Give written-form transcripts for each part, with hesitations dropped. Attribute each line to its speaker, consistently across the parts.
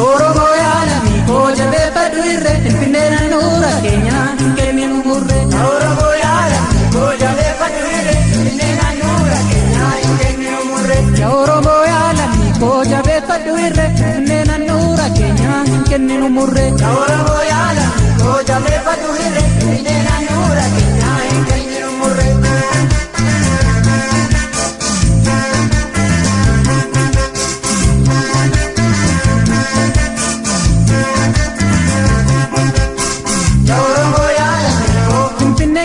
Speaker 1: Oromo yaalami koo jabeeffadhu irree Finfinnee naannura keenya hin kenninu murree. Oromo yaalami koo jabeeffadhu irree Finfinnee naannura keenya hin kenninu murree. Oromo yaalami koo jabeeffadhu irree Finfinnee naannura keenya hin kenninu murree. Oromo yaalami koo jabeeffadhu irree Finfinnee naannura keenya hin kenninu murree.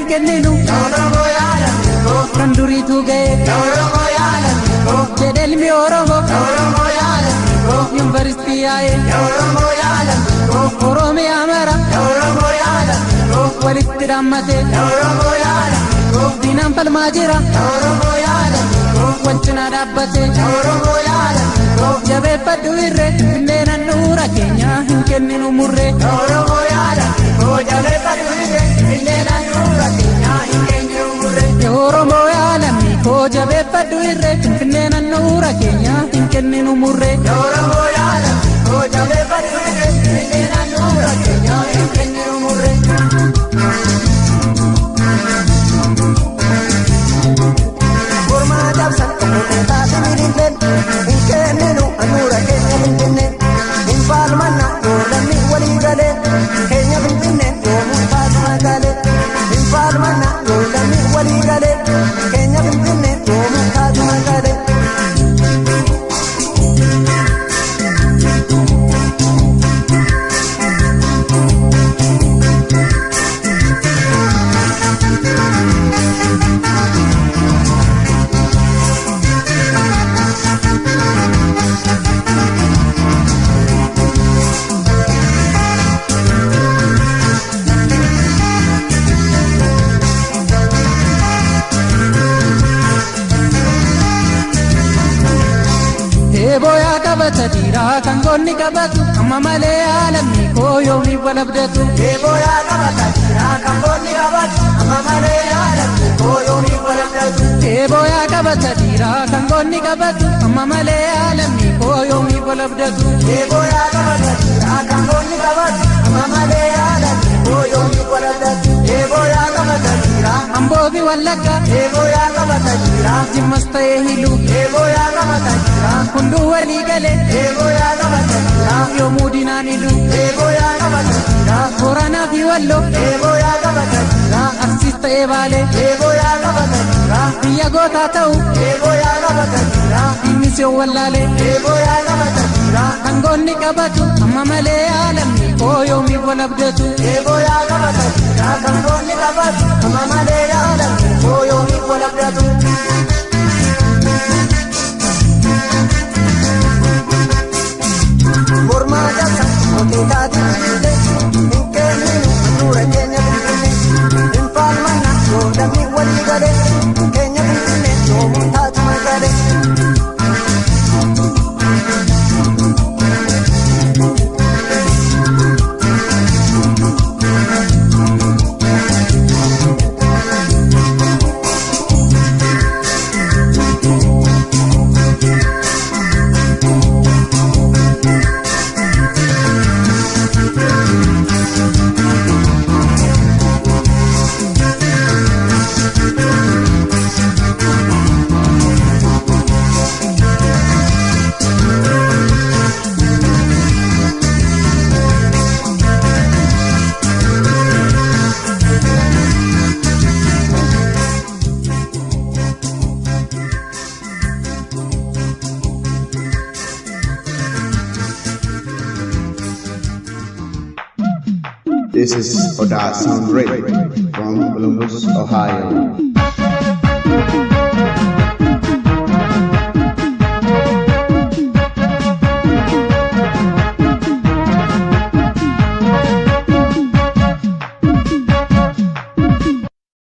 Speaker 1: Kenninu Oromo yaalami koo kan duriitu ga'e Oromo yaalami koo jedhelmi Oromo Oromo yaalami koo yuunivarsiitii yaa'e Oromo yaalami koo Oromiyaa mara Oromo yaalami koo walitti dhaammate Oromo yaalami koo diinaan falmaa jira Oromo yaalami koo wal cinaa dhaabbate Oromo yaalami koo jabeeffadhu irree Finfinnee naannura keenya hin kenninu murree. Oromo yaalami koo jabeeffadhu irree Finfinnee naannura keenya hin kenninu murree. Oromo yaalami koo jabeeffadhu irree Finfinnee naannura keenya hin kenninu murree. Oromo yaalami koo jabeeffadhu irree Finfinnee naannura keenya hin kenninu murree. Mormaadhaaf sakkoo taasisa miidhagleen hin kenninu naannura keenya hin kenneen hin faalmanna yoolamni walii galee keenya Finfinnee yoomuu taatu magaalee hin faalmanna yoolamni walii galee keenya Finfinnee yoomuu taatu magaalee. Boya kabata dira kan gonni kabatu amma malee yaalami koo yoomi walabdatu. Boya kabata dira kan gonni kabatu amma malee yaalami koo yoomi walabdatu. Boya kabata dira kan gonni kabatu amma malee yaalami koo yoomi walabdatu. Boya kabata dira kan gonni kabatu amma malee yaalami koo yoomi walabdatu. Boya kabata dira amboofi wallagga. Boya kabata dira jimmas ta'ee hilu. Boya kabata dira hunduu walii galee. Boya kabata dira yoomuu dinaan hilu. Boya kabata dira Booranaa fi Walloo. Boya kabata dira Arsiis ta'ee Baalee. Boya kabata dira biyya gootaa ta'u. Boya kabata dira innis yoo wallaalee. Boya kabata dira kan gonni qabatu amma malee yaalamni koo yoomi walabdatu. Boya kabata dira kan gonni qabatu amma malee yaalamni koo yoomi walabdatu. Mormaadhaaf sakkoo taasisa hin kenninu naannura keenya Finfinnee hin faalmanna yoolamni walii galee keenya Finfinnee yoomuu taatu magaalee.
Speaker 2: This is Oda Sound Radio from Columbus, Ohio.